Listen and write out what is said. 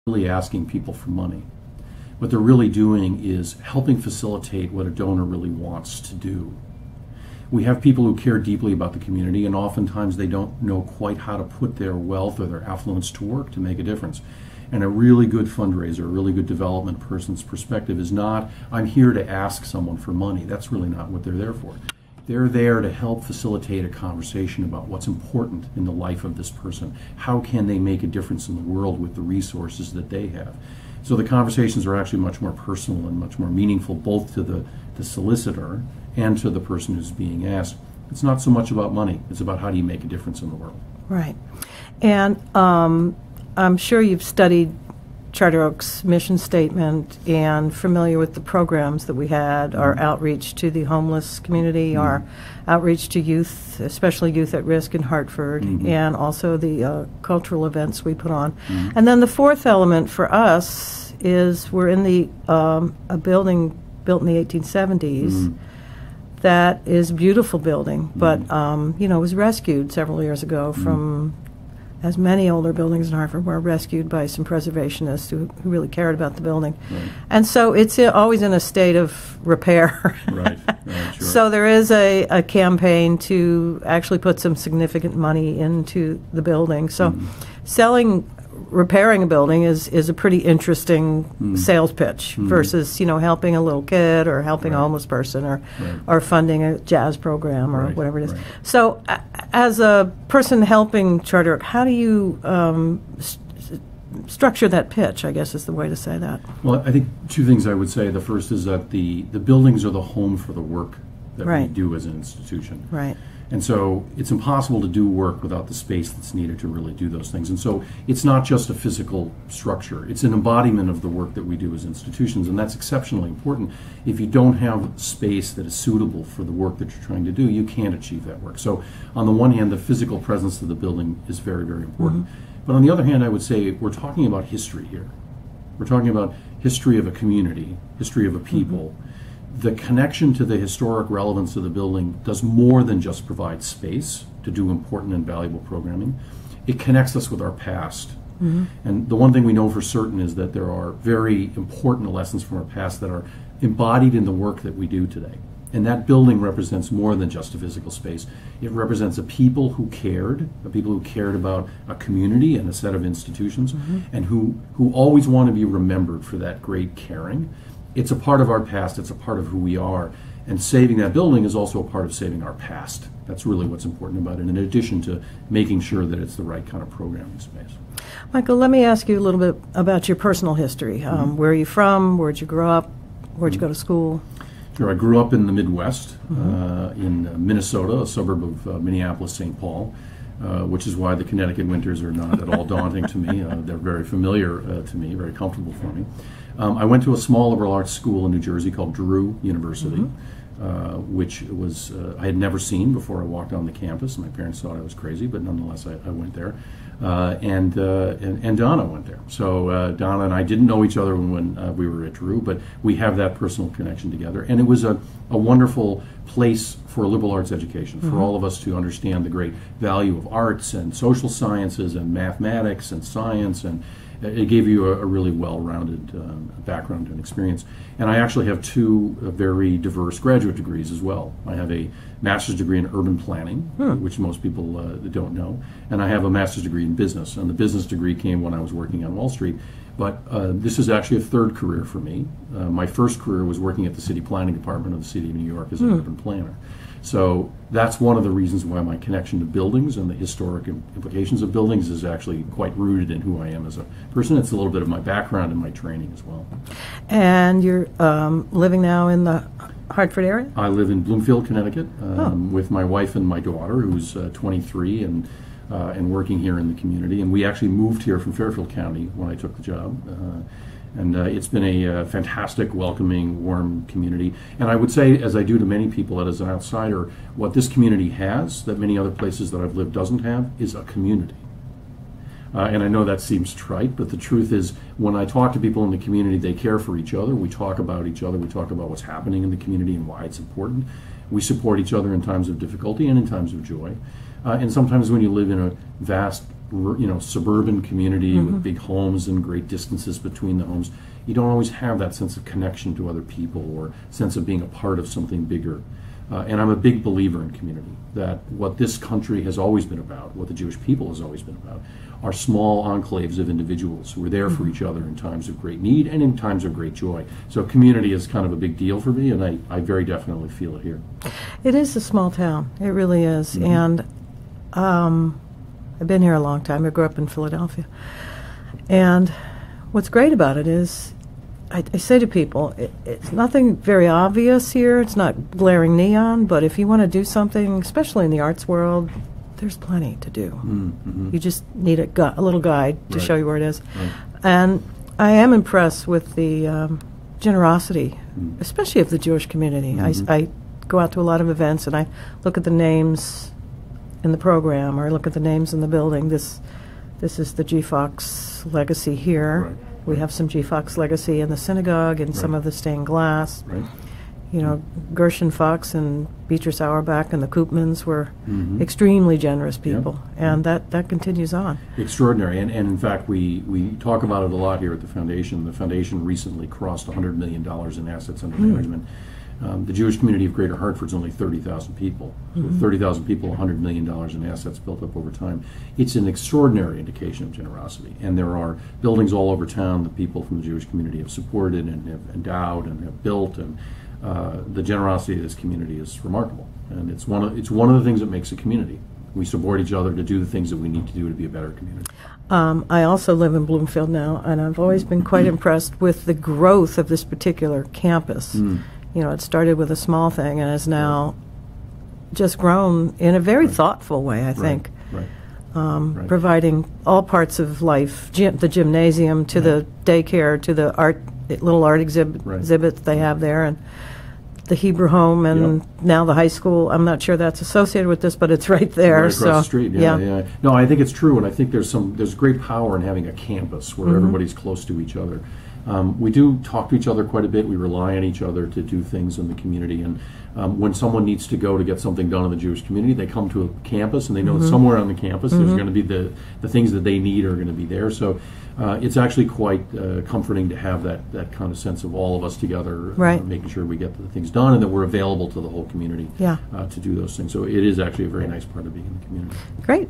really asking people for money. What they're really doing is helping facilitate what a donor really wants to do. We have people who care deeply about the community, and oftentimes they don't know quite how to put their wealth or their affluence to work to make a difference. And a really good fundraiser, a really good development person's perspective is not, I'm here to ask someone for money. That's really not what they're there for. They're there to help facilitate a conversation about what's important in the life of this person. How can they make a difference in the world with the resources that they have? So the conversations are actually much more personal and much more meaningful, both to the solicitor and to the person who's being asked. It's not so much about money. It's about how do you make a difference in the world. Right. And I'm sure you've studied Charter Oak's mission statement and familiar with the programs that we had, our outreach to the homeless community, our outreach to youth, especially youth at risk in Hartford, and also the cultural events we put on. And then the fourth element for us is we're in the a building built in the 1870s that is a beautiful building, but you know, was rescued several years ago from, as many older buildings in Hartford were rescued by some preservationists who really cared about the building. And so it's always in a state of repair. Sure. So there is a campaign to actually put some significant money into the building. So repairing a building is a pretty interesting sales pitch versus, you know, helping a little kid or helping a homeless person or funding a jazz program or whatever it is. So as a person helping Charter Oak, how do you structure that pitch, I guess is the way to say that? Well, I think two things I would say. The first is that the buildings are the home for the work that we do as an institution. And so it's impossible to do work without the space that's needed to really do those things. And so it's not just a physical structure. It's an embodiment of the work that we do as institutions, and that's exceptionally important. If you don't have space that is suitable for the work that you're trying to do, you can't achieve that work. So on the one hand, the physical presence of the building is very, very important. But on the other hand, I would say we're talking about history here. We're talking about history of a community, history of a people. The connection to the historic relevance of the building does more than just provide space to do important and valuable programming. It connects us with our past. And the one thing we know for certain is that there are very important lessons from our past that are embodied in the work that we do today. And that building represents more than just a physical space. It represents a people who cared about a community and a set of institutions, and who always want to be remembered for that great caring. It's a part of our past, it's a part of who we are, and saving that building is also a part of saving our past. That's really what's important about it, in addition to making sure that it's the right kind of programming space. Michael, let me ask you a little bit about your personal history. Where are you from? Where'd you grow up? Where'd you go to school? Sure, I grew up in the Midwest, in Minnesota, a suburb of Minneapolis, St. Paul, which is why the Connecticut winters are not at all daunting to me. They're very familiar to me, very comfortable for me. I went to a small liberal arts school in New Jersey called Drew University, which was I had never seen before I walked on the campus. My parents thought I was crazy, but nonetheless I went there. And Donna went there. So Donna and I didn't know each other when we were at Drew, but we have that personal connection together. And it was a wonderful place for a liberal arts education, for all of us to understand the great value of arts and social sciences and mathematics and science, and it gave you a really well-rounded background and experience. And I actually have two very diverse graduate degrees as well. I have a master's degree in urban planning, which most people don't know, and I have a master's degree in business. And the business degree came when I was working on Wall Street. But this is actually a third career for me. My first career was working at the city planning department of the city of New York as an urban planner. So that's one of the reasons why my connection to buildings and the historic implications of buildings is actually quite rooted in who I am as a person. It's a little bit of my background and my training as well. And you're living now in the Hartford area? I live in Bloomfield, Connecticut, with my wife and my daughter, who's 23 and working here in the community. And we actually moved here from Fairfield County when I took the job. And it's been a fantastic, welcoming, warm community. And I would say, as I do to many people, that as an outsider, what this community has that many other places that I've lived doesn't have is a community. And I know that seems trite, but the truth is, when I talk to people in the community, they care for each other. We talk about each other. We talk about what's happening in the community and why it's important. We support each other in times of difficulty and in times of joy. And sometimes when you live in a vast suburban community with big homes and great distances between the homes, you don't always have that sense of connection to other people or sense of being a part of something bigger. And I'm a big believer in community, that what this country has always been about, what the Jewish people has always been about, are small enclaves of individuals who are there for each other in times of great need and in times of great joy. So community is kind of a big deal for me, and I very definitely feel it here. It is a small town. It really is. And I've been here a long time. I grew up in Philadelphia. And what's great about it is, I say to people, it's nothing very obvious here. It's not glaring neon, but if you want to do something, especially in the arts world, there's plenty to do. You just need a little guide to show you where it is. And I am impressed with the generosity, especially of the Jewish community. I go out to a lot of events, and I look at the names in the program, or I look at the names in the building. This is the G. Fox legacy here. We have some G. Fox legacy in the synagogue and some of the stained glass. You know, Gershon Fox and Beatrice Auerbach and the Koopmans were extremely generous people, and that continues on. Extraordinary. And in fact, we talk about it a lot here at the foundation. The foundation recently crossed $100 million in assets under management. The Jewish community of Greater Hartford is only 30,000 people. So with 30,000 people, $100 million in assets built up over time. It's an extraordinary indication of generosity. And there are buildings all over town that people from the Jewish community have supported and have endowed and have built. And the generosity of this community is remarkable. And it's one of the things that makes a community. We support each other to do the things that we need to do to be a better community. I also live in Bloomfield now, and I've always been quite impressed with the growth of this particular campus. You know, it started with a small thing and has now just grown in a very thoughtful way, I think. Providing all parts of life, the gymnasium to the daycare to the little art exhibits they have there, and the Hebrew home, and now the high school. I'm not sure that's associated with this, but it's right there. Right across the street. Yeah. No, I think it's true, and I think there's great power in having a campus where everybody's close to each other. We do talk to each other quite a bit. We rely on each other to do things in the community. And when someone needs to go to get something done in the Jewish community, they come to a campus, and they know that somewhere on the campus there's going to be the things that they need are going to be there. So it's actually quite comforting to have that kind of sense of all of us together, making sure we get the things done and that we're available to the whole community to do those things. So it is actually a very nice part of being in the community. Great.